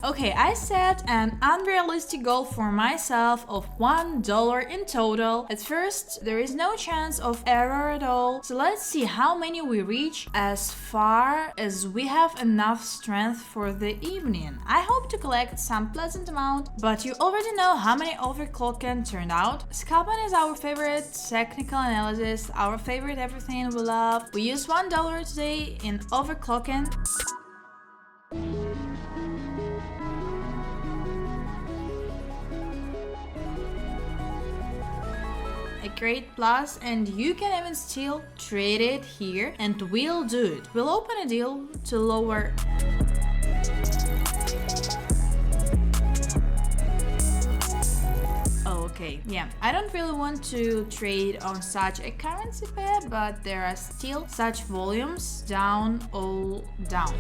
Okay, I set an unrealistic goal for myself of $1 in total. At first, there is no chance of error at all, so let's see how many we reach as far as we have enough strength for the evening. I hope to collect some pleasant amount, but you already know how many overclocking turned out. Scalping is our favorite technical analysis, our favorite everything we love. We use $1 today in overclocking. A great plus, and you can even still trade it here, and we'll do it. We'll open a deal to lower. Okay, yeah, I don't really want to trade on such a currency pair, but there are still such volumes down, all down.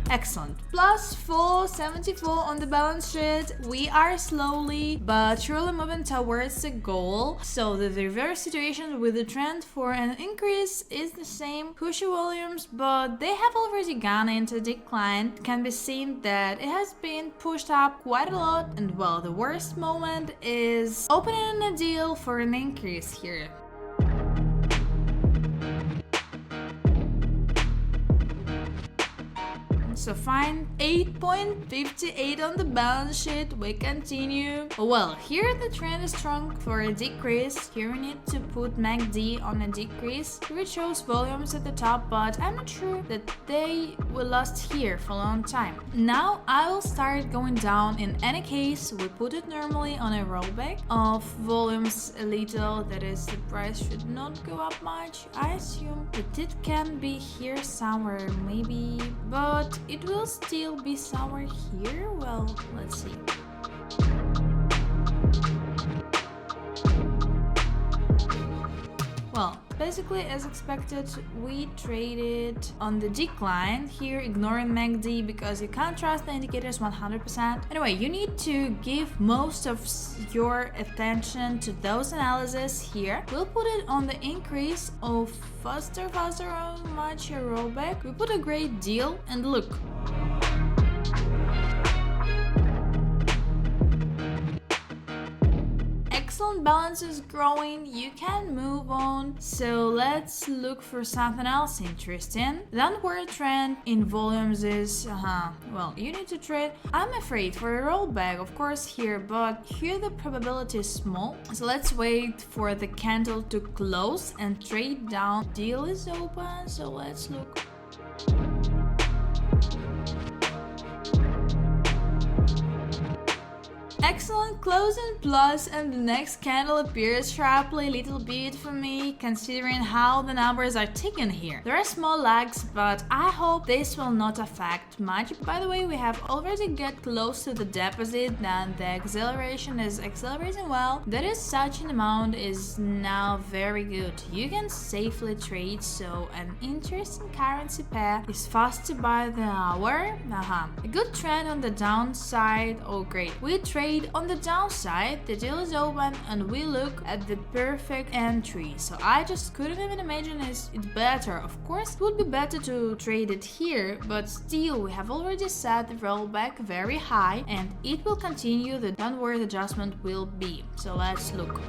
Excellent. Plus 474 on the balance sheet. We are slowly but surely moving towards the goal. So the reverse situation with the trend for an increase is the same. Pushy volumes, but they have already gone into decline. It can be seen that it has been pushed up quite a lot, and well, the worst moment is opening a deal for an increase here. So fine, 8.58 on the balance sheet, we continue. Well, here the trend is strong for a decrease. Here we need to put MACD on a decrease. Here it shows volumes at the top, but I'm not sure that they will last here for a long time. Now I will start going down. In any case, we put it normally on a rollback of volumes a little, that is, the price should not go up much. I assume that it can be here somewhere, maybe, but it will still be somewhere here. Well, let's see. Well, basically as expected, we traded on the decline here, ignoring MACD because you can't trust the indicators 100%. Anyway, you need to give most of your attention to those analyses here. We'll put it on the increase of faster, on much a rollback. We put a great deal, and look. Excellent balance is growing, you can move on. So let's look for something else interesting. The downward trend in volumes is, well, you need to trade. I'm afraid for a rollback, of course, here, but here the probability is small. So let's wait for the candle to close and trade down. Deal is open, so let's look. Excellent closing plus, and the next candle appears sharply, little bit for me, considering how the numbers are ticking here. There are small lags, but I hope this will not affect much. By the way, we have already get close to the deposit, and the acceleration is accelerating well. That is, such an amount is now very good. You can safely trade, so an interesting currency pair is faster by the hour. A good trend on the downside. Oh great, we trade on the downside, the deal is open, and we look at the perfect entry. So I just couldn't even imagine it better. Of course, it would be better to trade it here, but still, we have already set the rollback very high, and it will continue. The downward adjustment will be. So let's look.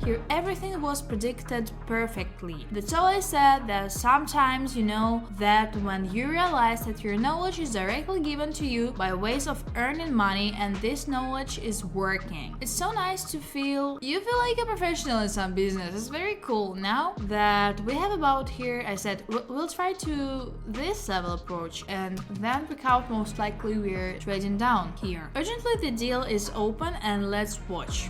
Here everything was predicted perfectly. That's all I said, that sometimes you know that when you realize that your knowledge is directly given to you by ways of earning money, and this knowledge is working. It's so nice to feel you feel like a professional in some business. It's very cool. Now that we have about here, I said we'll try to this level approach, and then pick out most likely we're trading down here. Urgently the deal is open, and let's watch.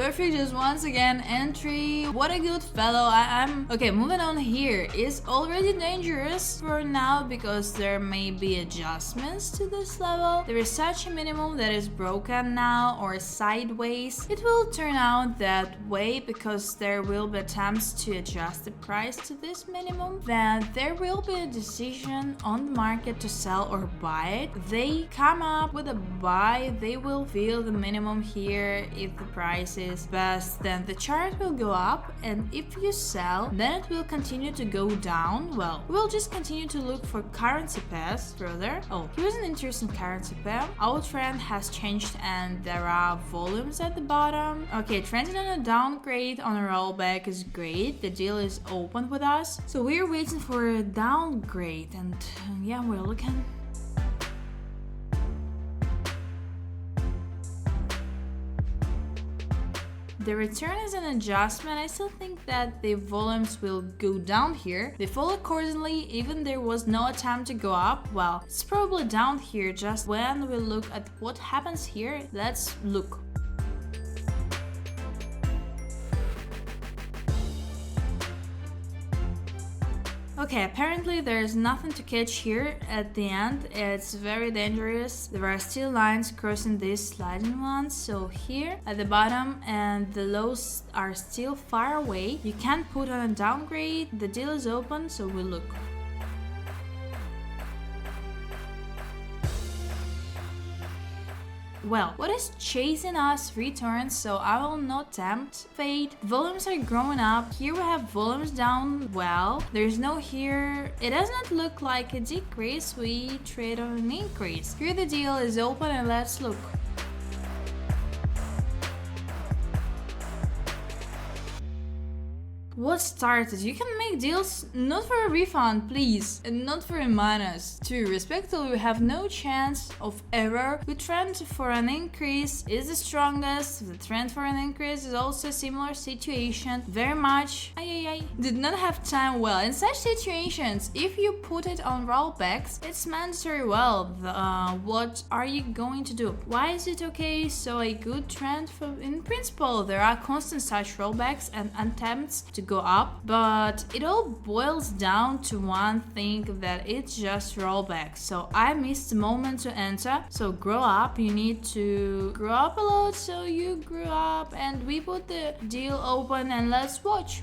Perfect, just once again, entry. What a good fellow. I'm okay, moving on here is already dangerous for now because there may be adjustments to this level. There is such a minimum that is broken now or sideways. It will turn out that way because there will be attempts to adjust the price to this minimum. Then there will be a decision on the market to sell or buy it. They come up with a buy, they will feel the minimum here. If the price is best, then the chart will go up, and if you sell, then it will continue to go down. Well, we'll just continue to look for currency pairs further. Oh, here's an interesting currency pair. Our trend has changed and there are volumes at the bottom. Okay, trending on a downgrade on a rollback is great. The deal is open with us, so we're waiting for a downgrade, and yeah, we're looking. The return is an adjustment. I still think that the volumes will go down here. They fall accordingly, even there was no attempt to go up. Well, it's probably down here. Just when we look at what happens here, let's look. Okay, apparently there's nothing to catch here at the end. It's very dangerous. There are still lines crossing these sliding ones. So here at the bottom and the lows are still far away. You can't put on a downgrade. The deal is open, so we look. Well, what is chasing us returns, so I will not tempt fate. Volumes are growing up. Here we have volumes down. Well, there's no here. It does not look like a decrease. We trade on an increase. Here the deal is open and let's look. What started? You can make deals not for a refund, please, and not for a minus. To respectfully, we have no chance of error. We trend for an increase is the strongest. The trend for an increase is also a similar situation. Very much. Did not have time. Well, in such situations, if you put it on rollbacks, it's mandatory. Well, what are you going to do? Why is it okay? So a good trend for, in principle, there are constant such rollbacks and attempts to go up, but it all boils down to one thing, that it's just rollback. So I missed the moment to enter. So grow up, you need to grow up a lot, so you grew up and we put the deal open and let's watch.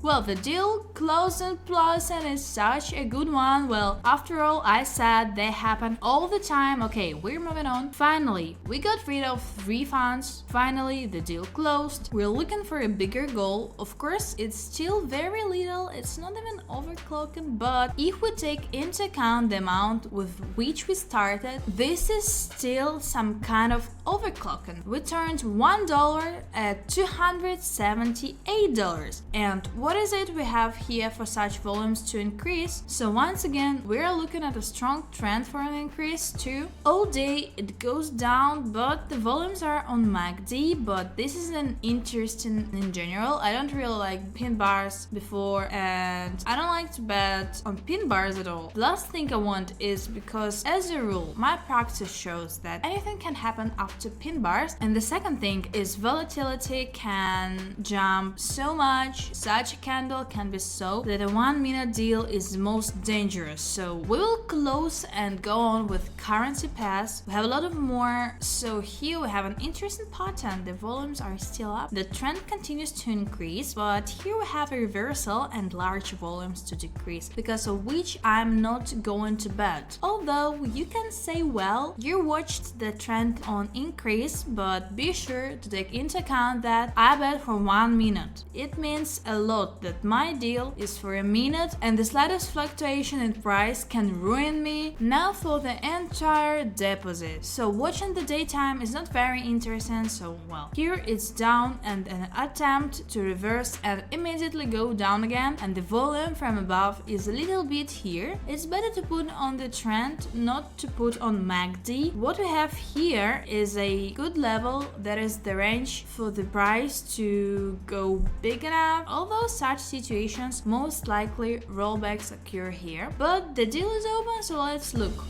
Well, the deal closed in plus and is such a good one. Well, after all, I said they happen all the time. Okay, we're moving on. Finally, we got rid of refunds. Finally, the deal closed. We're looking for a bigger goal. Of course, it's still very little. It's not even overclocking, but if we take into account the amount with which we started, this is still some kind of overclocking. We turned $1 at $278. And what is it we have here for such volumes to increase? So once again, we are looking at a strong trend for an increase too. All day it goes down, but the volumes are on MACD, but this is an interesting in general. I don't really like pin bars before, and I don't like to bet on pin bars at all. The last thing I want is, because as a rule, my practice shows that anything can happen after pin bars, and the second thing is volatility can jump so much. Such a candle can be so that a 1 minute deal is the most dangerous. So we will close and go on with currency pairs. We have a lot of more. So here we have an interesting pattern. The volumes are still up. The trend continues to increase, but here we have a reversal and large volumes to decrease, because of which I'm not going to bet. Although you can say, well, you watched the trend on increase, but be sure to take into account that I bet for 1 minute. It means a lot that my deal is for a minute, and the slightest fluctuation in price can ruin me now for the entire deposit. So watching the daytime is not very interesting. So well, here it's down and an attempt to reverse and immediately go down again, and the volume from above is a little bit here. It's better to put on the trend, not to put on MACD. What we have here is a good level, that is the range for the price to go big enough. Although such situations most likely rollbacks occur here, but the deal is open, so let's look.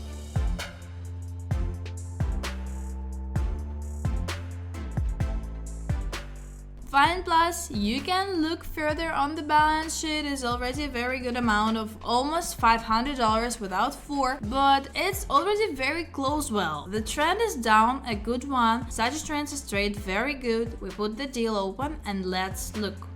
Fine, plus you can look further on the balance sheet. Is already a very good amount of almost $500 without 4, but it's already very close. Well, the trend is down, a good one. Such a trend is straight, very good. We put the deal open and let's look.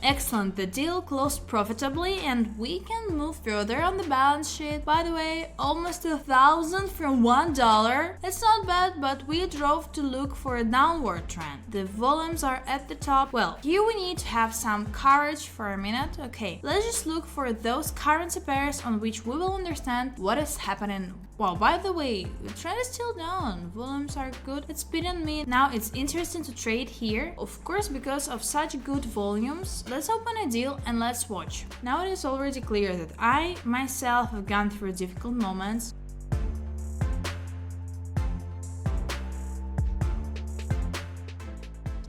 Excellent, the deal closed profitably and we can move further on the balance sheet. By the way, almost 1,000 from $1. It's not bad, but we drove to look for a downward trend. The volumes are at the top. Well, here we need to have some courage for a minute. Okay, let's just look for those currency pairs on which we will understand what is happening. Wow, by the way, the trend is still down. Volumes are good. It's beating me. Now it's interesting to trade here. Of course, because of such good volumes. Let's open a deal and let's watch. Now it is already clear that I myself have gone through difficult moments.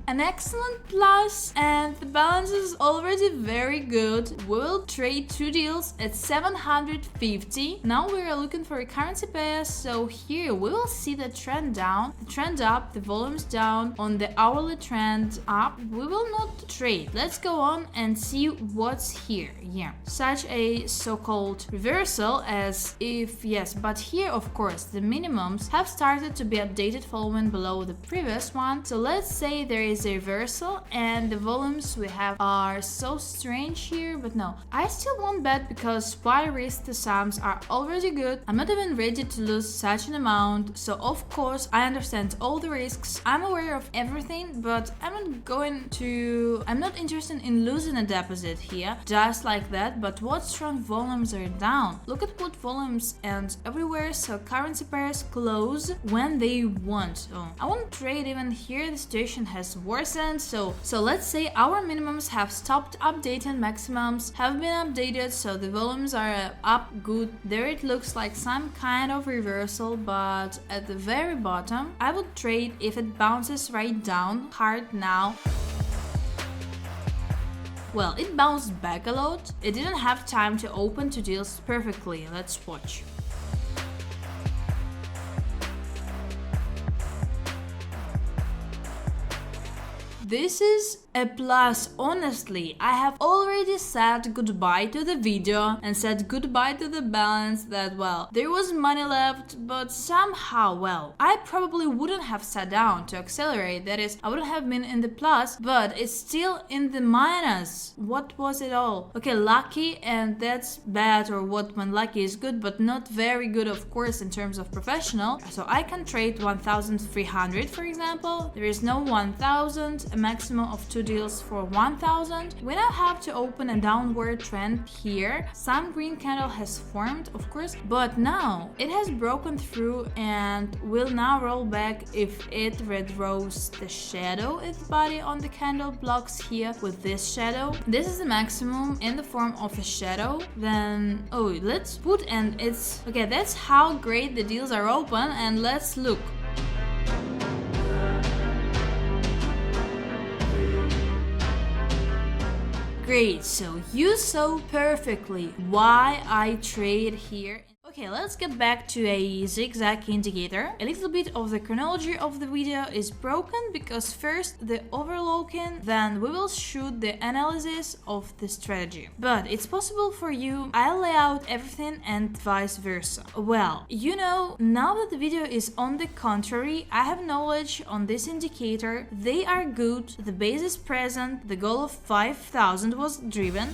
An excellent plus, and the balance is already very good. We will trade 2 deals at 750. Now we are looking for a currency pair, so here we will see the trend down, the trend up, the volumes down. On the hourly trend up, we will not trade. Let's go on and see what's here. Yeah, such a so-called reversal as if, yes, but here of course the minimums have started to be updated following below the previous one. So let's say there is a reversal and the volumes we have are so strange here, but no, I still won't bet because Y risk to sums are already good. I'm not even ready to lose such an amount, so of course I understand all the risks, I'm aware of everything, but I'm not interested in losing a deposit here just like that. But what strong volumes are down? Look at put volumes and everywhere, so currency pairs close when they want. So I won't trade even here, the situation has worsened. So let's say our minimums have stopped updating, maximums have been updated, so the volumes are up good. There it looks like some kind of reversal, but at the very bottom I would trade if it bounces right down hard now. Well, it bounced back a lot. It didn't have time to open 2 deals perfectly. Let's watch. This is a plus. Honestly, I have already said goodbye to the video and said goodbye to the balance that, well, there was money left, but somehow, well, I probably wouldn't have sat down to accelerate. That is, I wouldn't have been in the plus, but it's still in the minus. What was it all? Okay, lucky, and that's bad, or what when lucky is good, but not very good, of course, in terms of professional. So I can trade 1,300, for example. There is no 1,000, a maximum of 2 deals for 1,000. We now have to open a downward trend here. Some green candle has formed, of course, but now it has broken through and will now roll back if it redraws the shadow its body on the candle blocks here with this shadow. This is the maximum in the form of a shadow. Then let's put, and it's okay, that's how great the deals are open, and let's look. Great, so you saw perfectly why I trade here. Okay, let's get back to a zigzag indicator. A little bit of the chronology of the video is broken because first the overlooking, then we will shoot the analysis of the strategy. But it's possible for you, I'll lay out everything and vice versa. Well, you know, now that the video is on the contrary, I have knowledge on this indicator, they are good, the base is present, the goal of 5,000 was driven.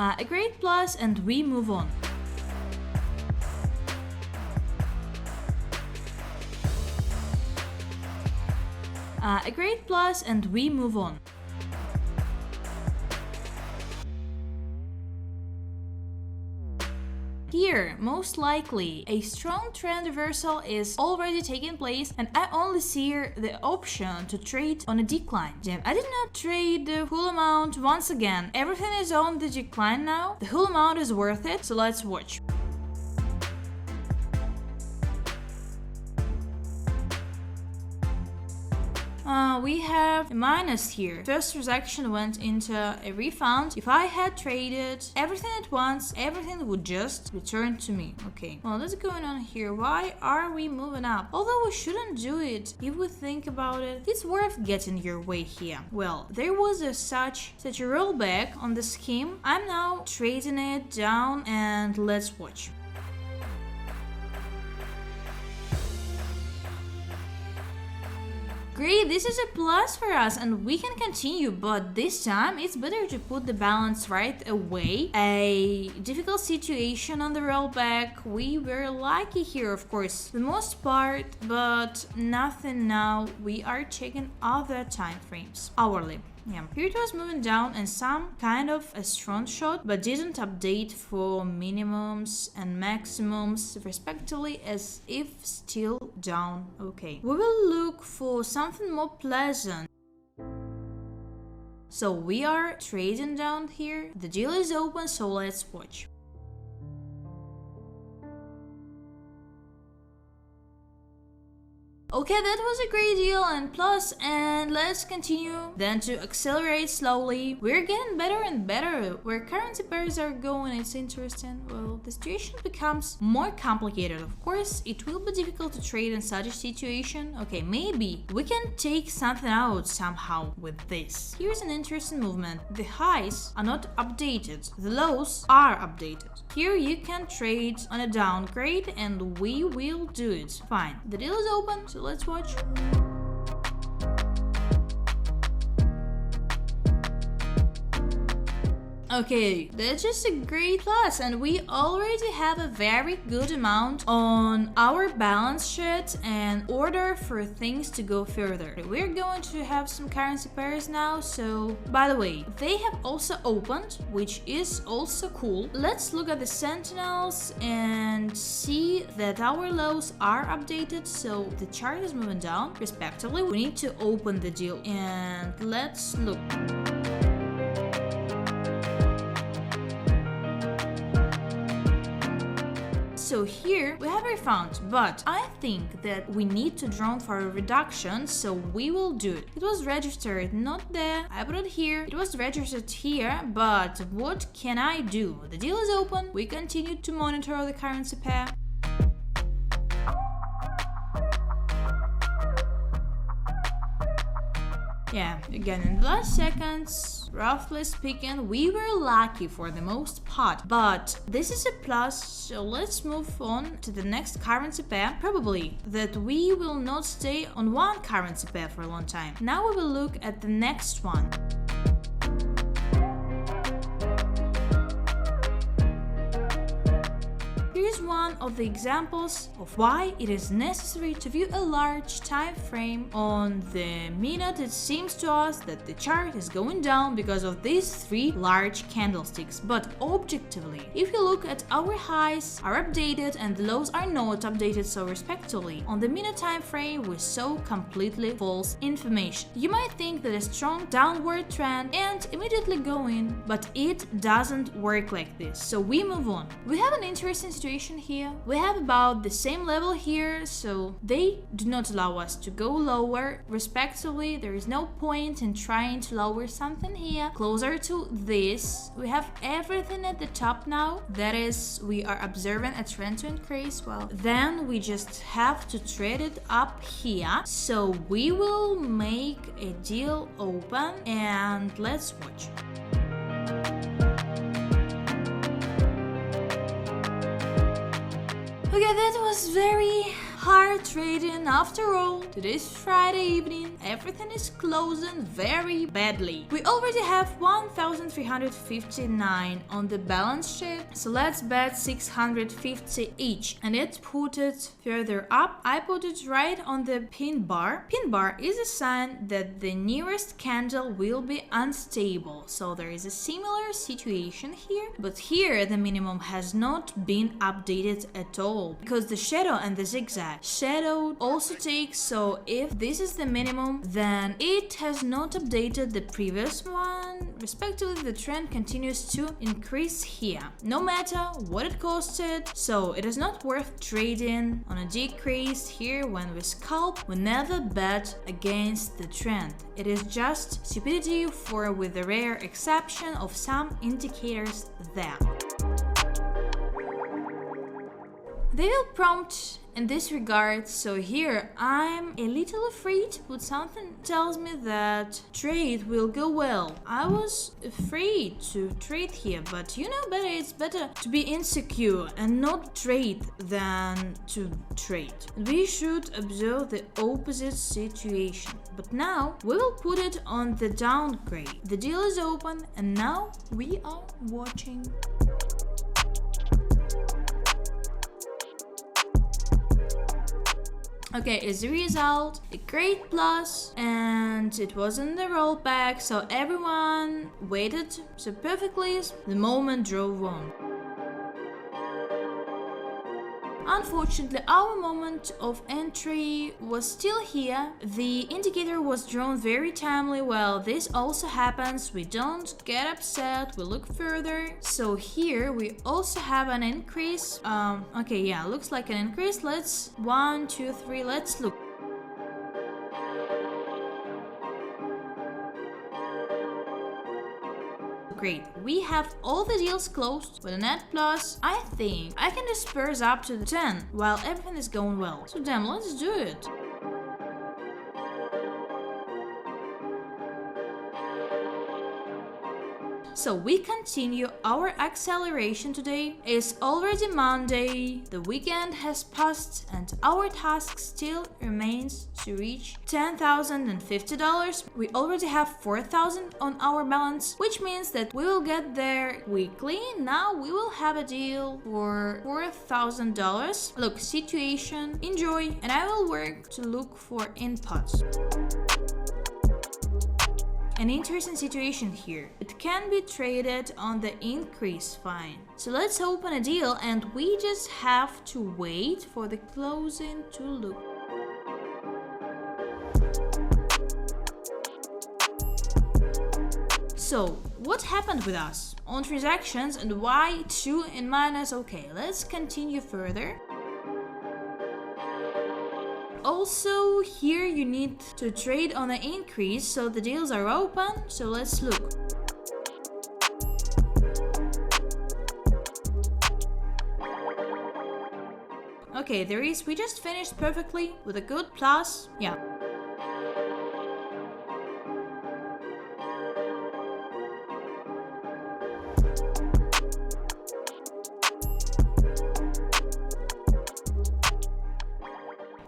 A great plus, and we move on. A great plus, and we move on. Here, most likely, a strong trend reversal is already taking place, and I only see here the option to trade on a decline. Damn, I did not trade the full amount once again. Everything is on the decline now. The whole amount is worth it, so let's watch. We have a minus here. First transaction went into a refund. If I had traded everything at once, everything would just return to me. Okay, well, what's going on here? Why are we moving up? Although we shouldn't do it, if we think about it, it's worth getting your way here. Well, there was such a rollback on the scheme. I'm now trading it down, and let's watch. Great, this is a plus for us and we can continue, but this time it's better to put the balance right away. A difficult situation on the rollback. We were lucky here, of course, the most part, but nothing now. We are checking other time frames. Hourly. Yeah, here it was moving down and some kind of a strong shot, but didn't update for minimums and maximums respectively, as if still down. Okay, we will look for something more pleasant. So we are trading down here. The deal is open, so let's watch. Okay, that was a great deal and plus, and let's continue then to accelerate slowly. We're getting better and better. Where currency pairs are going, it's interesting. Well, the situation becomes more complicated. Of course, it will be difficult to trade in such a situation. Okay, maybe we can take something out somehow with this. Here's an interesting movement. The highs are not updated. The lows are updated. Here you can trade on a downgrade and we will do it. Fine. The deal is open, so let's watch. Okay, that's just a great plus, and we already have a very good amount on our balance sheet in order for things to go further. We're going to have some currency pairs now, so by the way, they have also opened, which is also cool. Let's look at the sentinels and see that our lows are updated, so the chart is moving down respectively. We need to open the deal and let's look. So here we have a refund, but I think that we need to draw for a reduction, so we will do it. It was registered not there, I put it here, it was registered here, but what can I do? The deal is open, we continue to monitor the currency pair. Yeah, again in the last seconds, roughly speaking, we were lucky for the most part, but this is a plus, so let's move on to the next currency pair. Probably that we will not stay on one currency pair for a long time. Now we will look at the next one. Here's one of the examples of why it is necessary to view a large time frame. On the minute, it seems to us that the chart is going down because of these three large candlesticks, but objectively, if you look at our highs are updated and the lows are not updated, so respectively, on the minute time frame we saw completely false information. You might think that a strong downward trend and immediately go in, but it doesn't work like this, so we move on. We have an interesting situation here. We have about the same level here, so they do not allow us to go lower. Respectively, there is no point in trying to lower something here. Closer to this, we have everything at the top now. That is, we are observing a trend to increase. Well, then we just have to trade it up here. So we will make a deal open and let's watch. Okay, that was very hard trading after all. Today's Friday evening, everything is closing very badly. We already have 1,359 on the balance sheet, so let's bet 650 each and it put it further up. I put it right on the pin bar. Pin bar is a sign that the nearest candle will be unstable, so there is a similar situation here, but here the minimum has not been updated at all because the shadow and the zigzag that shadow also takes, so if this is the minimum, then it has not updated the previous one. Respectively, the trend continues to increase here, no matter what it costed, so it is not worth trading on a decrease here. When we scalp, we never bet against the trend. It is just stupidity, for with the rare exception of some indicators there. They will prompt in this regard, so here I'm a little afraid, but something tells me that trade will go well. I was afraid to trade here, but you know better, it's better to be insecure and not trade than to trade. We should observe the opposite situation. But now we will put it on the downgrade. The deal is open and now we are watching. Okay, as a result, a great plus, and it wasn't the rollback, so everyone waited so perfectly. The moment drove on. Unfortunately, our moment of entry was still here. The indicator was drawn very timely. Well, this also happens. We don't get upset. We look further. So here we also have an increase. Okay, yeah, looks like an increase. Let's 1, 2, 3. Let's look. Great, we have all the deals closed with a net plus. I think I can disperse up to the 10 while everything is going well. So damn, let's do it. So we continue our acceleration. Today is already Monday, the weekend has passed, and our task still remains to reach $10,050. We already have $4,000 on our balance, which means that we will get there quickly. Now we will have a deal for $4,000. Look, situation, enjoy, and I will work to look for inputs. An interesting situation here. It can be traded on the increase, fine. So let's open a deal and we just have to wait for the closing to look. So what happened with us on transactions and why 2 in minus? Okay, let's continue further. Also, here you need to trade on an increase, so the deals are open, so let's look. Okay, we just finished perfectly with a good plus, yeah.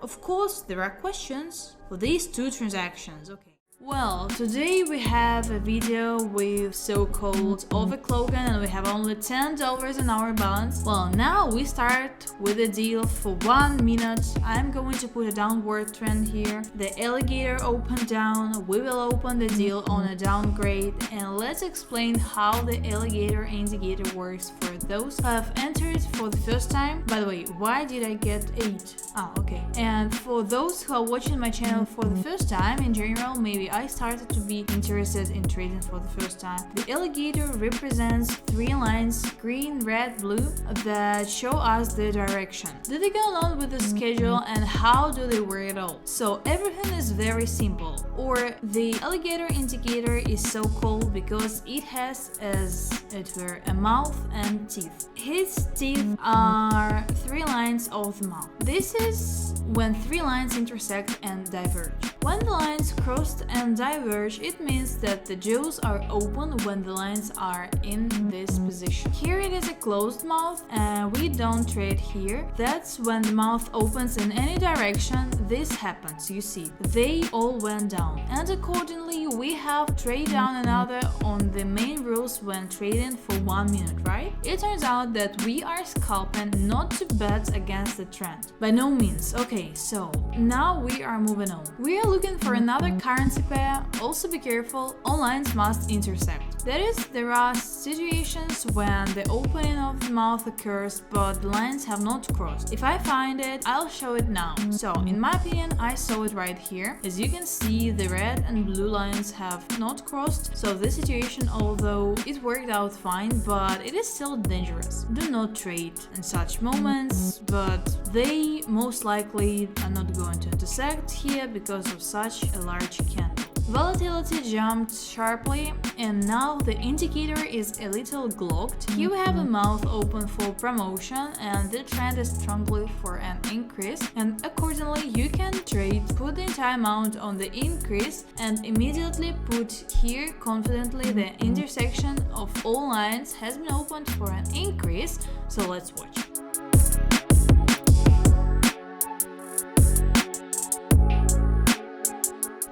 Of course, there are questions for these 2 transactions, okay. Well, today we have a video with so-called overclocking and we have only $10 in our balance. Well, now we start with a deal for 1 minute. I'm going to put a downward trend here. The alligator opened down. We will open the deal on a downgrade, and let's explain how the alligator indicator works for those who have entered for the first time. By the way, why did I get 8? Ah, okay. And for those who are watching my channel for the first time, in general, maybe I started to be interested in trading for the first time. The alligator represents 3 lines, green, red, blue, that show us the direction. Do they go along with the schedule and how do they work it all? So everything is very simple. Or the alligator indicator is so called because it has, as it were, a mouth and teeth. His teeth are 3 lines of the mouth. This is when 3 lines intersect and diverge. When the lines cross and diverge, it means that the jaws are open when the lines are in this position. Here it is a closed mouth and we don't trade here. That's when the mouth opens in any direction. This happens, you see. They all went down. And accordingly, we have trade down another on the main rules when trading for 1 minute, right? It turns out that we are scalping not to bet against the trend. By no means. Okay, so now we are moving on. We are looking for another currency pair. Also be careful, all lines must intersect. That is, there are situations when the opening of the mouth occurs but the lines have not crossed. If I find it, I'll show it now. So in my opinion, I saw it right here. As you can see, the red and blue lines have not crossed, so this situation, although it worked out fine, but it is still dangerous. Do not trade in such moments, but they most likely are not going to intersect here because of such a large candle. Volatility jumped sharply and now the indicator is a little glocked. Here we have a mouth open for promotion and the trend is strongly for an increase, and accordingly you can trade, put the entire amount on the increase and immediately put here confidently the intersection of all lines has been opened for an increase. So let's watch.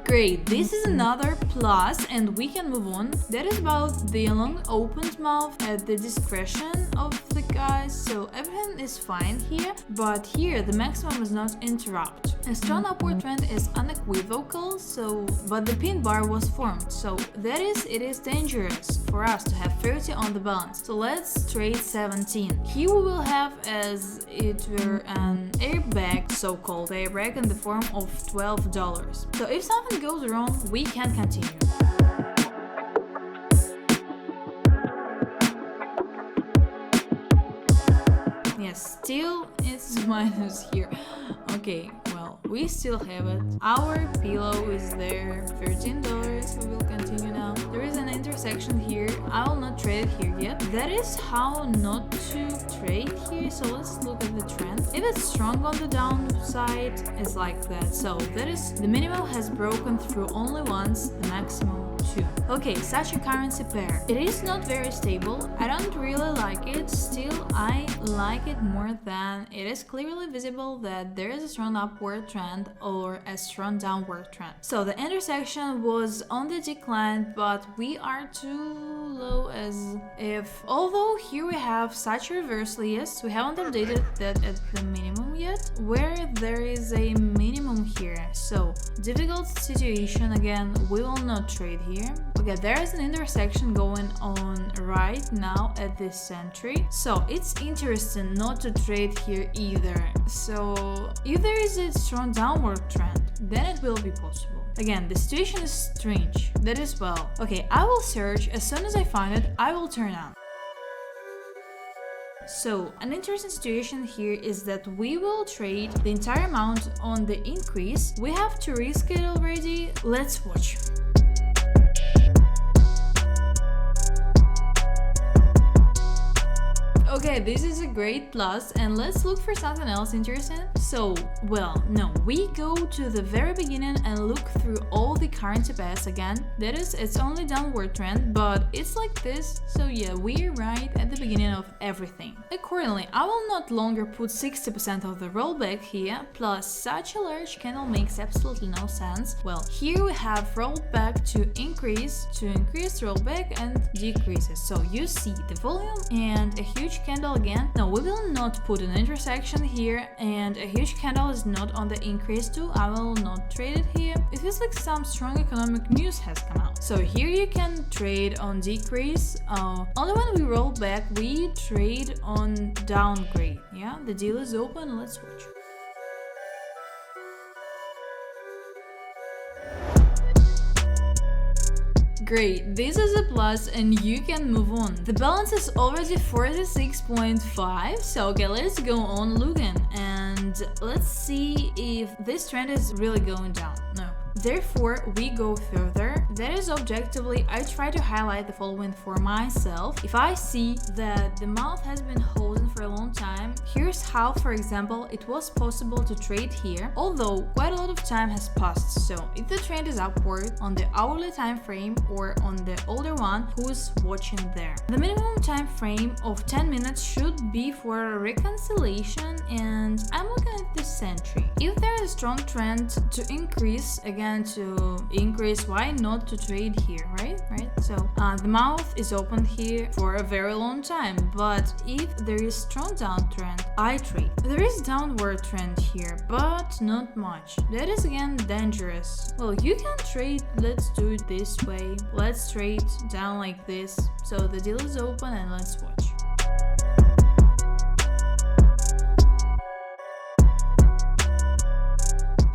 Great, this is another plus and we can move on. That is about the long opened mouth at the discretion of the guys, so everything is fine here, but here the maximum is not interrupt. A strong upward trend is unequivocal, but the pin bar was formed, so that is, it is dangerous for us to have 30 on the balance. So let's trade 17. Here we will have as it were an airbag, so-called airbag, in the form of $12. So if something goes wrong, we can continue. Yes, still it's minus here. Okay, well, we still have it. Our pillow is there, $13. We will continue now. There is an intersection here. I will not trade it here yet. That is how not to trade here. So let's look at the trend. If it's strong on the downside, it's like that. So that is, the minimum has broken through only once, the maximum two. Okay, such a currency pair. It is not very stable. I don't really like it. Still, I like it more than it is clearly visible that there is a strong upward trend or a strong downward trend. So the intersection was on the decline, but we are too low as if, although here we have such reversal, yes, we haven't updated that at the minimum yet, where there is a minimum here. So difficult situation again, we will not trade here. Okay, there is an intersection going on right now at this entry, so it's interesting not to trade here either. So if there is a strong downward trend, then it will be possible. Again, the situation is strange, that is well. Okay, I will search, as soon as I find it, I will turn on. So, an interesting situation here is that we will trade the entire amount on the increase. We have to risk it already. Let's watch. Okay, this is a great plus, and let's look for something else interesting. So, well, no, we go to the very beginning and look through all the currency pairs again. That is, it's only downward trend, but it's like this. So yeah, we're right at the beginning of everything. Accordingly, I will not longer put 60% of the rollback here, plus such a large candle makes absolutely no sense. Well, here we have rollback to increase rollback and decreases. So you see the volume and a huge candle again. No, we will not put an intersection here, and a huge candle is not on the increase too. I will not trade it here. It feels like some strong economic news has come out. So here you can trade on decrease. Only when we roll back, we trade on downgrade. Yeah, the deal is open. Let's watch. Great, this is a plus and you can move on. The balance is already 46.5, so okay, let's go on looking and let's see if this trend is really going down. No. Therefore, we go further. That is, objectively, I try to highlight the following for myself. If I see that the mouth has been holding for a long time, here's how, for example, it was possible to trade here, although quite a lot of time has passed. So if the trend is upward on the hourly time frame or on the older one, who's watching there? The minimum time frame of 10 minutes should be for a reconciliation, and I'm looking at this entry. If there is a strong trend to increase, again to increase, why not to trade here, right? So the mouth is open here for a very long time, but if there is strong downtrend, I trade. There is downward trend here, but not much. That is again dangerous. Well, you can trade, let's do it this way. Let's trade down like this. So the deal is open and let's watch.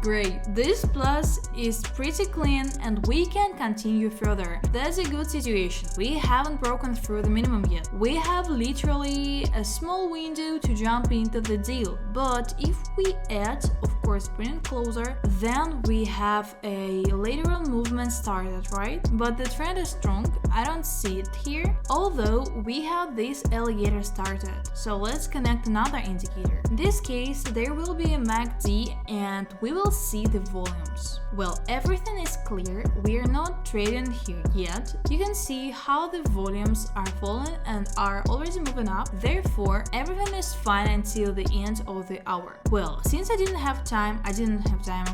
Great, this plus is pretty clean and we can continue further. That's a good situation. We haven't broken through the minimum yet. We have literally a small window to jump into the deal, but if we add, of course, bring it closer, then we have a lateral movement started, right? But the trend is strong. I don't see it here, although we have this alligator started. So let's connect another indicator. In this case, there will be a MACD and we will see the volumes. Well, everything is clear. We are not trading here yet. You can see how the volumes are falling and are already moving up. Therefore, everything is fine until the end of the hour. Well, since I didn't have time,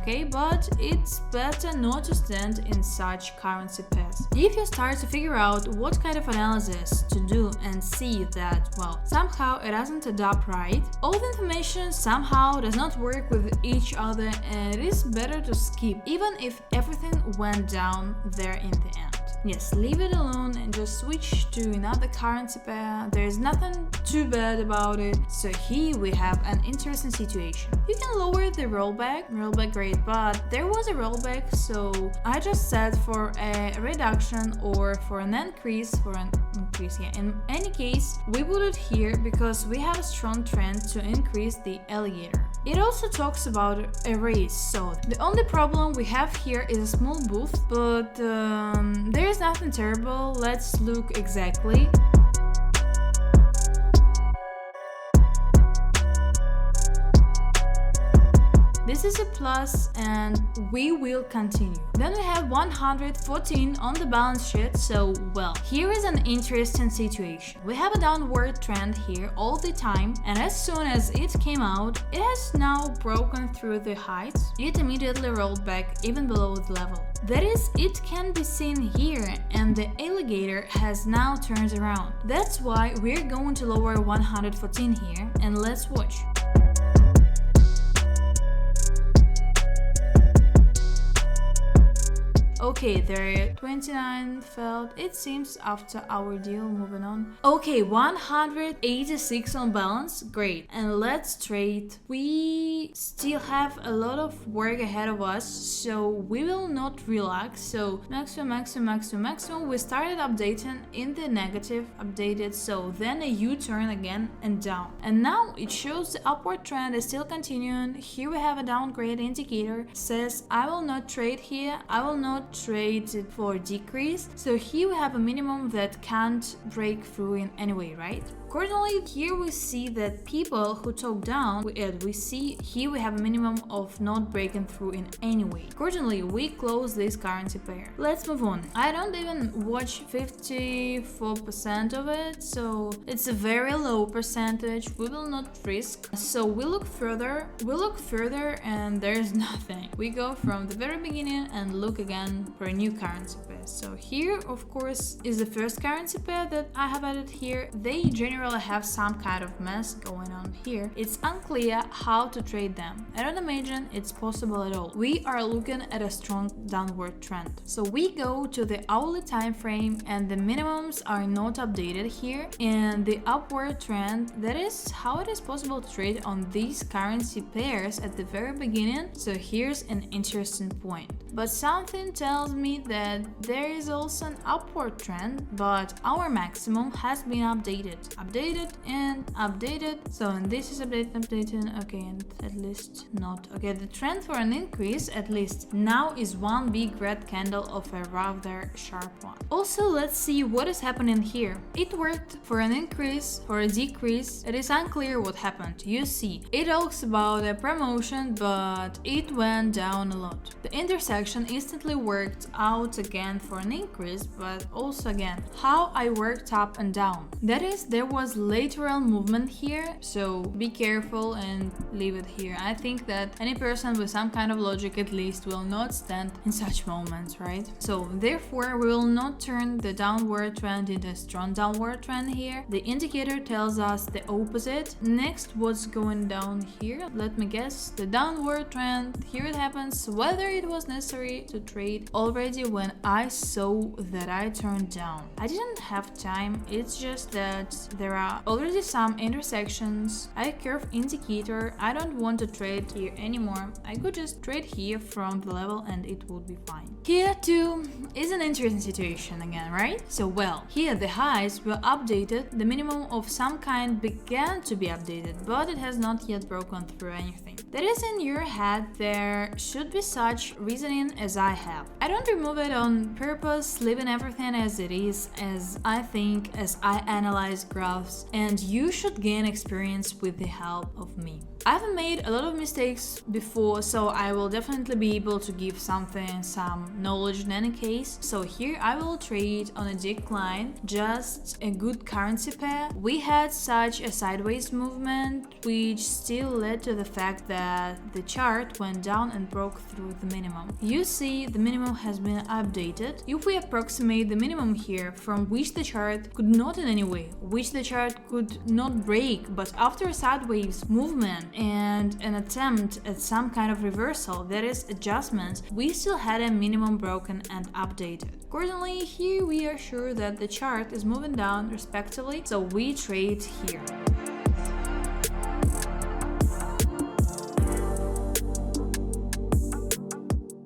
okay? But it's better not to stand in such currency pairs. If you start to figure out what kind of analysis to do and see that, well, somehow it doesn't add up right, all the information somehow does not work with each other and it is better to skip, even if everything went down there in the end. Yes, leave it alone and just switch to another currency pair. There is nothing too bad about it. So here we have an interesting situation. You can lower the rollback great, but there was a rollback, so I just set for a reduction or for an increase, yeah. In any case, we put it here because we have a strong trend to increase the alligator. It also talks about a raise, so the only problem we have here is a small boost, but there is nothing terrible. Let's look exactly. This is a plus and we will continue. Then we have 114 on the balance sheet, so well, here is an interesting situation. We have a downward trend here all the time, and as soon as it came out, it has now broken through the heights. It immediately rolled back even below the level. That is, it can be seen here, and the alligator has now turned around. That's why we're going to lower 114 here, and let's watch. Okay, there 29 felt, it seems, after our deal. Moving on. Okay, 186 on balance, great. And let's trade. We still have a lot of work ahead of us, so we will not relax. So maximum. We started updating in the negative, updated, so then a U-turn again and down. And now it shows the upward trend is still continuing. Here we have a downgrade indicator, says I will not trade here, I will not trade it for decrease. So here we have a minimum that can't break through in any way, right? Accordingly, here we see that people who talk down, we see here we have a minimum of not breaking through in any way. Accordingly, we close this currency pair. Let's move on. I don't even watch 54% of it, so it's a very low percentage. We will not risk. So we look further, and there's nothing. We go from the very beginning and look again for a new currency pair. So here, of course, is the first currency pair that I have added here. They generally have some kind of mess going on here. It's unclear how to trade them. I don't imagine it's possible at all. We are looking at a strong downward trend. So we go to the hourly time frame and the minimums are not updated here. And the upward trend, that is how it is possible to trade on these currency pairs at the very beginning. So here's an interesting point. But something tells me that there is also an upward trend, but our maximum has been updated and updated. So, and this is updating, okay, and at least not. Okay, the trend for an increase, at least now, is one big red candle of a rather sharp one. Also, let's see what is happening here. It worked for an increase, for a decrease. It is unclear what happened. You see, it talks about a promotion, but it went down a lot. The intersection instantly worked out again for an increase, but also again how I worked up and down. That is, there was lateral movement here, so be careful and leave it here. I think that any person with some kind of logic at least will not stand in such moments, right? So therefore we will not turn the downward trend into a strong downward trend here. The indicator tells us the opposite. Next, what's going down here? Let me guess, the downward trend. Here it happens, whether it was necessary to trade already when I saw that I turned down. I didn't have time, it's just that there are already some intersections. I curve indicator, I don't want to trade here anymore. I could just trade here from the level and it would be fine. Here too is an interesting situation again, right? So well, here the highs were updated, the minimum of some kind began to be updated, but it has not yet broken through anything. That is, in your head there should be such reasoning as I have. I don't remove it on purpose, leaving everything as it is, as I think, as I analyze graphs, and you should gain experience with the help of me. I've made a lot of mistakes before, so I will definitely be able to give some knowledge in any case. So here I will trade on a decline, just a good currency pair. We had such a sideways movement, which still led to the fact that the chart went down and broke through the minimum. You see, the minimum has been updated. If we approximate the minimum here, from which the chart could not in any way, which the chart could not break, but after a sideways movement and an attempt at some kind of reversal, that is adjustments, we still had a minimum broken and updated. Accordingly, here we are sure that the chart is moving down respectively, so we trade here.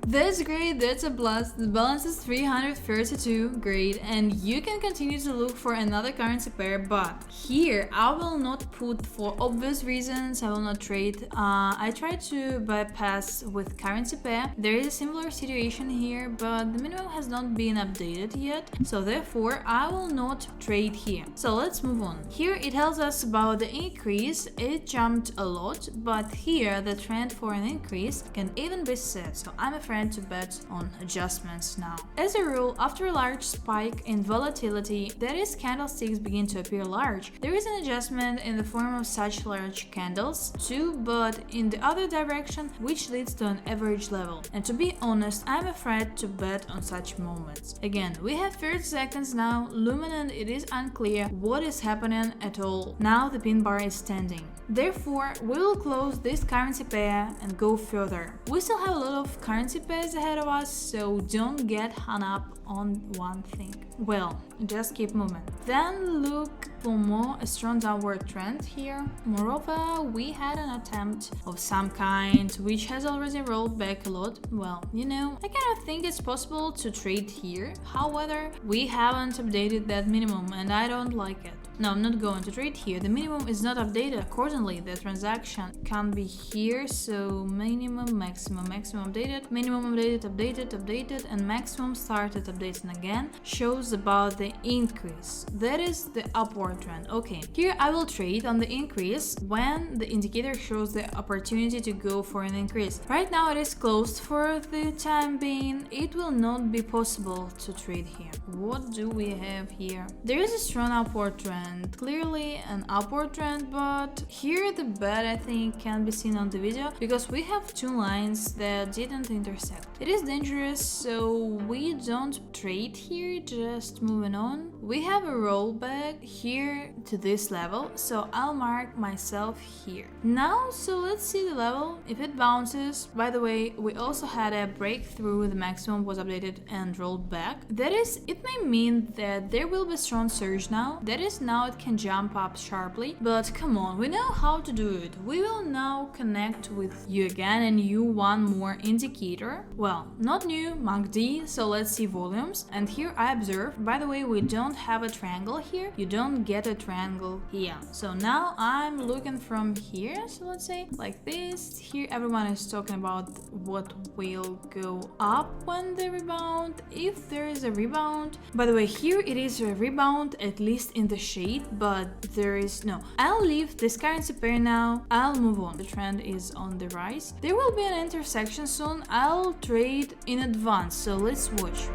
That's great, that's a plus. The balance is 332, great, and you can continue to look for another currency pair, but here I will not put, for obvious reasons, I will not trade. I try to bypass with currency pair. There is a similar situation here, but the minimum has not been updated yet, so therefore I will not trade here. So let's move on. Here it tells us about the increase. It jumped a lot, but here the trend for an increase can even be set, so I'm afraid to bet on adjustments now. As a rule, after a large spike in volatility, that is, candlesticks begin to appear large, there is an adjustment in the form of such large candles too, but in the other direction, which leads to an average level. And to be honest, I'm afraid to bet on such moments. Again, we have 30 seconds now, luminant, it is unclear what is happening at all. Now the pin bar is standing. Therefore, we will close this currency pair and go further. We still have a lot of currency pairs ahead of us, so don't get hung up on one thing. Well, just keep moving. Then look for more a strong downward trend here. Moreover, we had an attempt of some kind which has already rolled back a lot. Well, you know, I kind of think it's possible to trade here. However, we haven't updated that minimum and I don't like it. No, I'm not going to trade here. The minimum is not updated accordingly. The transaction can be here, so minimum, maximum, maximum updated, minimum updated, updated, updated, and maximum started updating again, shows about the increase. That is the upward trend. Okay, here I will trade on the increase when the indicator shows the opportunity to go for an increase. Right now it is closed for the time being. It will not be possible to trade here. What do we have here? There is a strong upward trend, clearly an upward trend, but here the bet I think can be seen on the video because we have two lines that didn't intersect. It is dangerous, so we don't trade here, just moving on. We have a rollback here to this level, so I'll mark myself here. Now, so let's see the level, if it bounces. By the way, we also had a breakthrough, the maximum was updated and rolled back. That is, it may mean that there will be a strong surge now. That is, now it can jump up sharply, but come on, we know how to do it. We will now connect with you again and you one more indicator. Well, not new, MACD, so let's see volumes. And here I observe, by the way, we don't have a triangle here. You don't get a triangle here. So now I'm looking from here, so let's say like this. Here everyone is talking about what will go up when the rebound, if there is a rebound. By the way, here it is a rebound, at least in the shade, but there is no. I'll leave this currency pair now. I'll move on. The trend is on the rise. There will be an intersection soon. I'll trade in advance, so let's watch.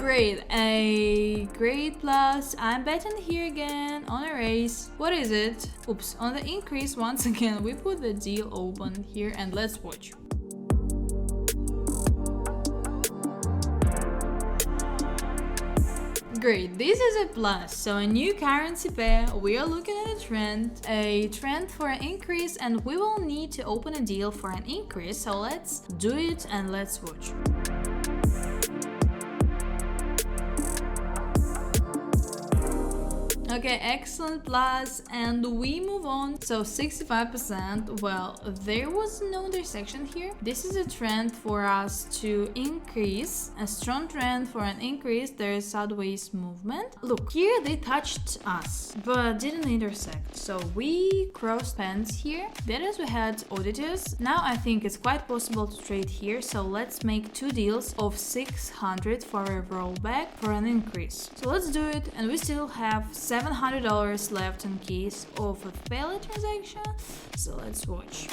Great, a great plus. I'm betting here again on a raise. What is it? Oops, on the increase once again. We put the deal open here and let's watch. Great, this is a plus, so a new currency pair. We are looking at a trend for an increase, and we will need to open a deal for an increase, so let's do it and let's watch. Okay, excellent plus, and we move on. So 65%, well, there was no intersection here. This is a trend for us to increase, a strong trend for an increase. There is sideways movement. Look, here they touched us, but didn't intersect. So we crossed paths here. That is, we had auditors. Now I think it's quite possible to trade here. So let's make two deals of 600 for a rollback for an increase. So let's do it, and we still have $700 left in case of a failed transaction, so let's watch.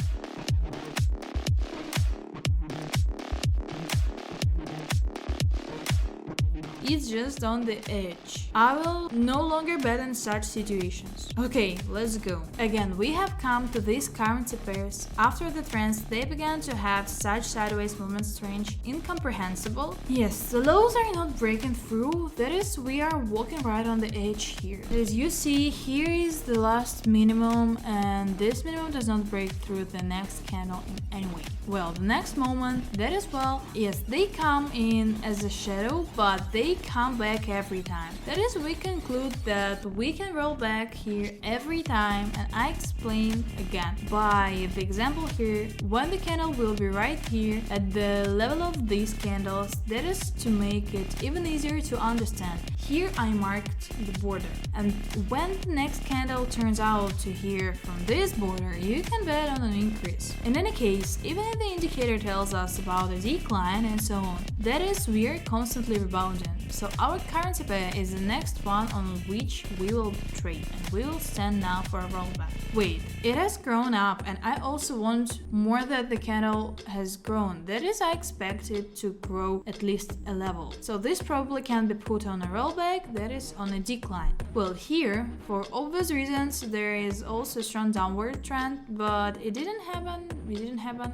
It's just on the edge. I will no longer bet in such situations. Okay, let's go. Again, we have come to these currency pairs. After the trends, they began to have such sideways movements, strange, incomprehensible. Yes, the lows are not breaking through. That is, we are walking right on the edge here. As you see, here is the last minimum, and this minimum does not break through the next candle in any way. Well, the next moment, that is, well, yes, they come in as a shadow, but they come back every time. That is, we conclude that we can roll back here every time, and I explain again by the example here. When the candle will be right here at the level of these candles, that is to make it even easier to understand. Here I marked the border, and when the next candle turns out to here from this border, you can bet on an increase. In any case, even if the indicator tells us about a decline and so on, that is, we are constantly rebounding. So our currency pair is the next one on which we will trade, and we will stand now for a rollback. Wait, it has grown up, and I also want more that the candle has grown. That is, I expect it to grow at least a level. So this probably can be put on a rollback, that is on a decline. Well, here, for obvious reasons, there is also a strong downward trend, but it didn't happen,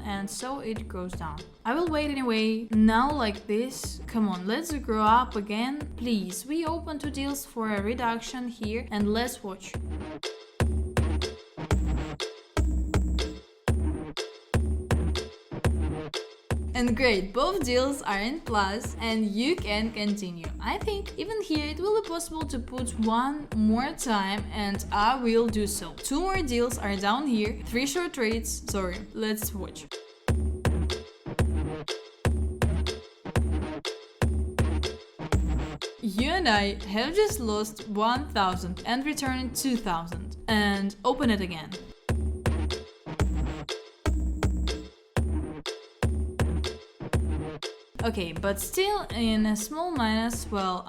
and so it goes down. I will wait anyway, now like this. Come on, let's grow up again. Please, we open two deals for a reduction here, and let's watch. And great, both deals are in plus and you can continue. I think even here it will be possible to put one more time, and I will do so. Two more deals are down here, 3 short trades. Sorry, let's watch. You and I have just lost 1,000 and returned 2,000, and open it again. Okay, but still in a small minus. Well,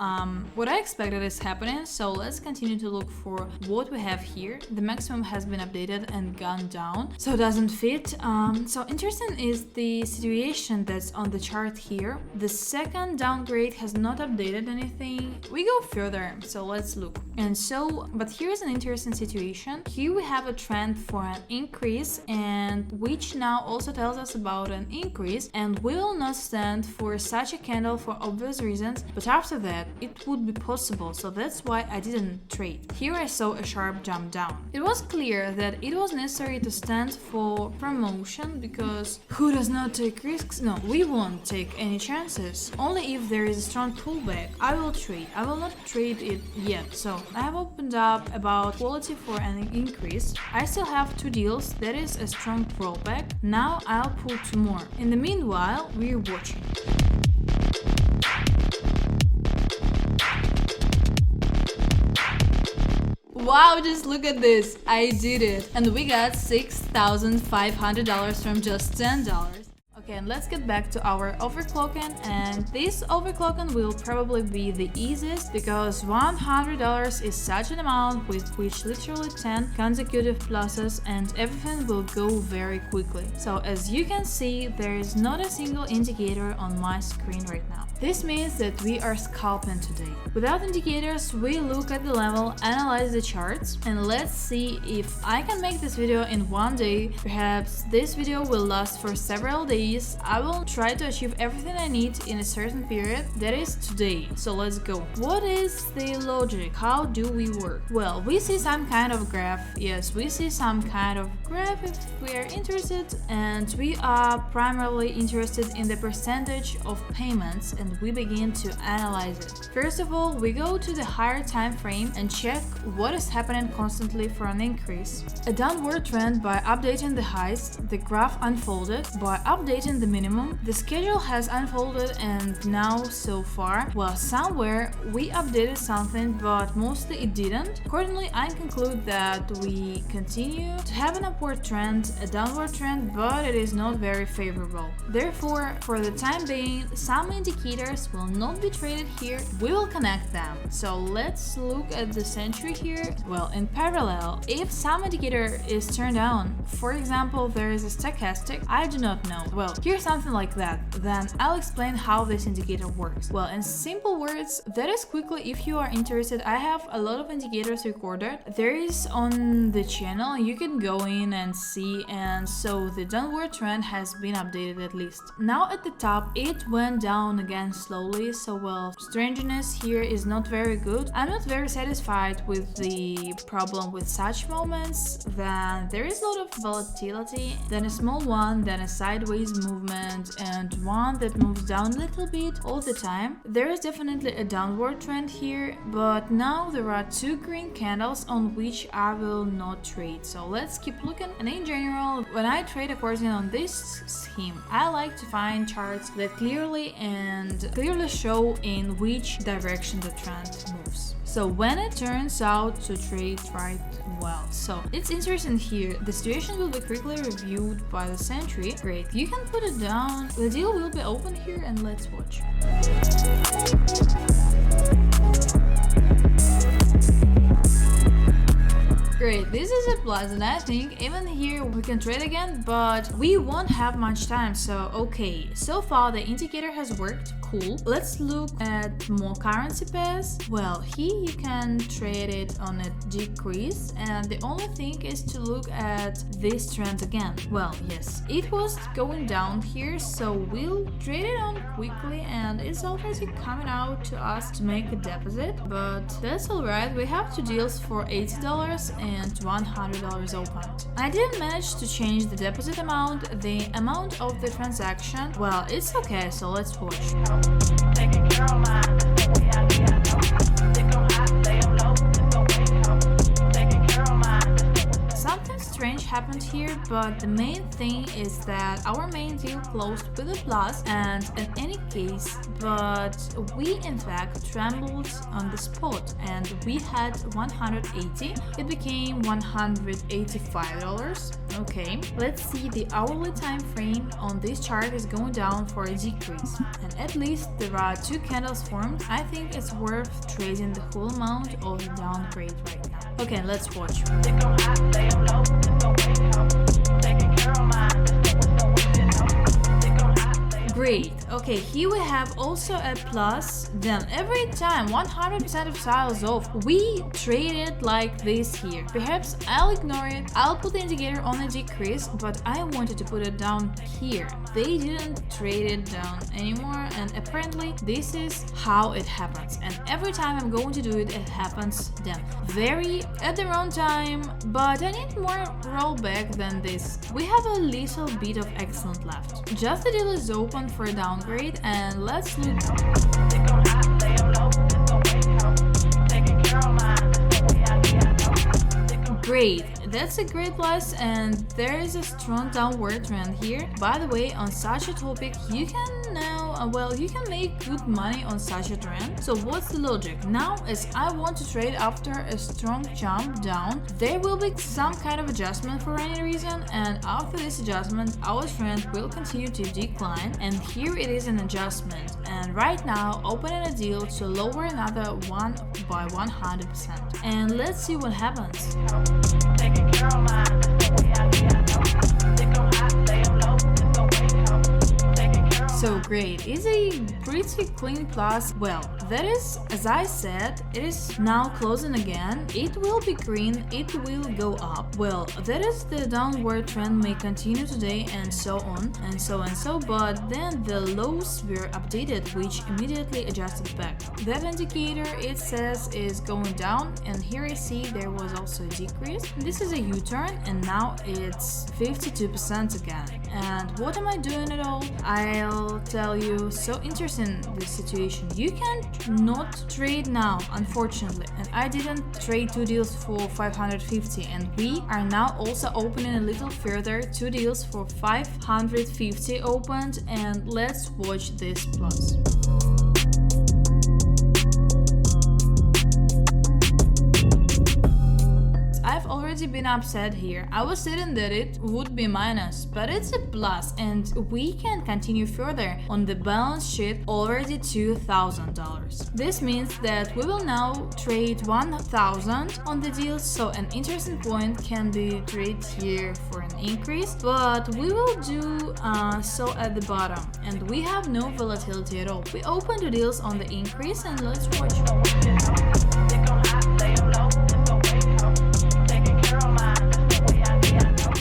what I expected is happening, so let's continue to look for what we have here. The maximum has been updated and gone down, so it doesn't fit. So interesting is the situation that's on the chart here. The second downgrade has not updated anything. We go further, so let's look. And so, but here's an interesting situation. Here we have a trend for an increase, and which now also tells us about an increase, and we will not stand for such a candle for obvious reasons, but after that it would be possible, so that's why I didn't trade. Here I saw a sharp jump down. It was clear that it was necessary to stand for promotion, because who does not take risks? No, we won't take any chances. Only if there is a strong pullback I will trade. I will not trade it yet. So I have opened up about quality for an increase. I still have 2 deals, that is a strong pullback. Now I'll put 2 more. In the meanwhile, we're watching. Wow, just look at this. I did it. And we got $6,500 from just $10. Okay, and let's get back to our overclocking, and this overclocking will probably be the easiest because $100 is such an amount with which literally 10 consecutive pluses and everything will go very quickly. So as you can see, there is not a single indicator on my screen right now. This means that we are scalping today. Without indicators, we look at the level, analyze the charts, and let's see if I can make this video in one day. Perhaps this video will last for several days. I will try to achieve everything I need in a certain period, that is today. So let's go. What is the logic? How do we work? Well, we see some kind of graph. Yes, we see some kind of graph if we are interested, and we are primarily interested in the percentage of payments, and we begin to analyze it. First of all, we go to the higher time frame and check what is happening constantly for an increase. A downward trend by updating the highs, the graph unfolded. By updating the minimum, the schedule has unfolded, and now so far, well, somewhere we updated something, but mostly it didn't. Accordingly, I conclude that we continue to have an upward trend, a downward trend, but it is not very favorable. Therefore, for the time being, some indicators will not be traded here. We will connect them. So let's look at the century here. Well, in parallel, if some indicator is turned on, for example, there is a stochastic, I do not know. Well, here's something like that. Then I'll explain how this indicator works. Well, in simple words, that is quickly if you are interested. I have a lot of indicators recorded. There is on the channel, you can go in and see, and so the downward trend has been updated at least. Now at the top, it went down again slowly, so well, strangeness here is not very good. I'm not very satisfied with the problem with such moments. Then there is a lot of volatility, then a small one, then a sideways movement, and one that moves down a little bit all the time. There is definitely a downward trend here, but now there are two green candles on which I will not trade. So let's keep looking. And in general, when I trade according on this scheme, I like to find charts that clearly show in which direction the trend moves. So when it turns out to trade right well. So it's interesting here. The situation will be quickly reviewed by the century. Great. You can put it down. The deal will be open here, and let's watch. Great, this is a plus, and I think even here we can trade again, but we won't have much time. So okay, so far the indicator has worked. Cool. Let's look at more currency pairs. Well, here you can trade it on a decrease, and the only thing is to look at this trend again. Well, yes, it was going down here, so we'll trade it on quickly, and it's already coming out to us to make a deposit, but that's alright. We have two deals for $80 and $100 opened. I didn't manage to change the deposit amount, the amount of the transaction. Well, it's okay, so let's watch. Something strange happened here, but the main thing is that our main deal closed with a plus, and in any case, but we in fact trembled on the spot, and we had 180. It became $185. Okay, let's see. The hourly time frame on this chart is going down for a decrease, and at least there are two candles formed. I think it's worth trading the whole amount of the downgrade right now. Okay, let's watch. Great. Okay, here we have also a plus. Then every time 100% of sales off, we trade it like this here. Perhaps I'll ignore it. I'll put the indicator on a decrease, but I wanted to put it down here. They didn't trade it down anymore, and apparently this is how it happens. And every time I'm going to do it, it happens then. Very at the wrong time, but I need more rollback than this. We have a little bit of excellent left. Just the deal is open for a downgrade, and let's look. Great, that's a great plus, and there is a strong downward trend here. By the way, on such a topic, you can now well, you can make good money on such a trend. So what's the logic? Now, as I want to trade after a strong jump down, there will be some kind of adjustment for any reason, and after this adjustment, our trend will continue to decline, and here it is an adjustment. And right now, opening a deal to lower another one by 100%. And let's see what happens. So great, it's a pretty clean plus. Well, that is, as I said, it is now closing again. It will be green, it will go up. Well, that is the downward trend may continue today and so on and so and so, but then the lows were updated, which immediately adjusted back. That indicator, it says, is going down, and here I see there was also a decrease. This is a U-turn, and now it's 52% again. And what am I doing at all? I'll tell you. So interesting, this situation. You can not trade now, unfortunately, and I didn't trade 2 deals for 550, and we are now also opening a little further. 2 deals for 550 opened, and let's watch this plus. Been upset here. I was saying that it would be minus, but it's a plus, and we can continue further. On the balance sheet, already $2,000. This means that we will now trade 1,000 on the deal, so an interesting point can be traded here for an increase, but we will do so at the bottom, and we have no volatility at all. We open the deals on the increase, and let's watch.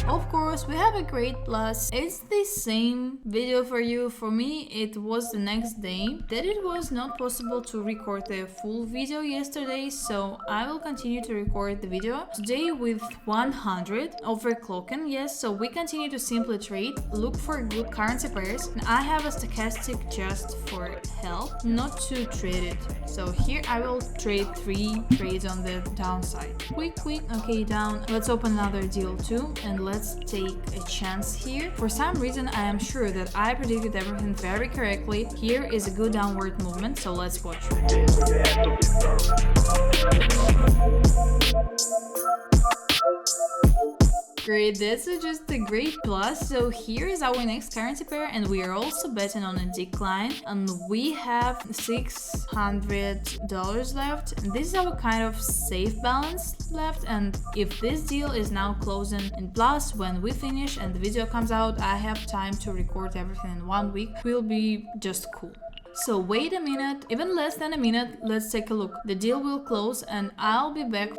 Of course, we have a great plus. It's the same video for you. For me, it was the next day that it was not possible to record the full video yesterday, so I will continue to record the video today with 100 overclocking. Yes, so we continue to simply trade, look for good currency pairs, and I have a stochastic just for help, not to trade it. So here I will trade 3 trades on the downside. Quick, okay, down. Let's open another deal too, and let's take a chance here. For some reason, I am sure that I predicted everything very correctly. Here is a good downward movement, so let's watch. Great, that's just a great plus. So here is our next currency pair, and we are also betting on a decline, and we have $600 left. And this is our kind of safe balance left, and if this deal is now closing in plus when we finish and the video comes out, I have time to record everything in 1 week. Will be just cool. So wait a minute, even less than a minute, let's take a look. The deal will close and I'll be back.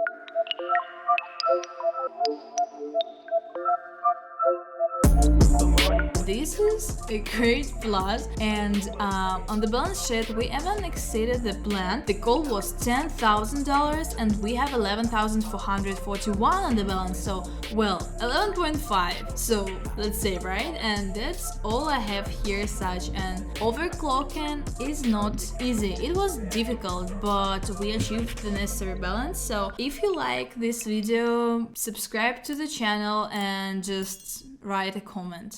This is a great plus, and on the balance sheet we even exceeded the plan. The goal was $10,000 and we have 11,441 on the balance, so well, 11.5, so let's say, right? And that's all I have here. Such an overclocking is not easy. It was difficult, but we achieved the necessary balance. So if you like this video, subscribe to the channel and just write a comment.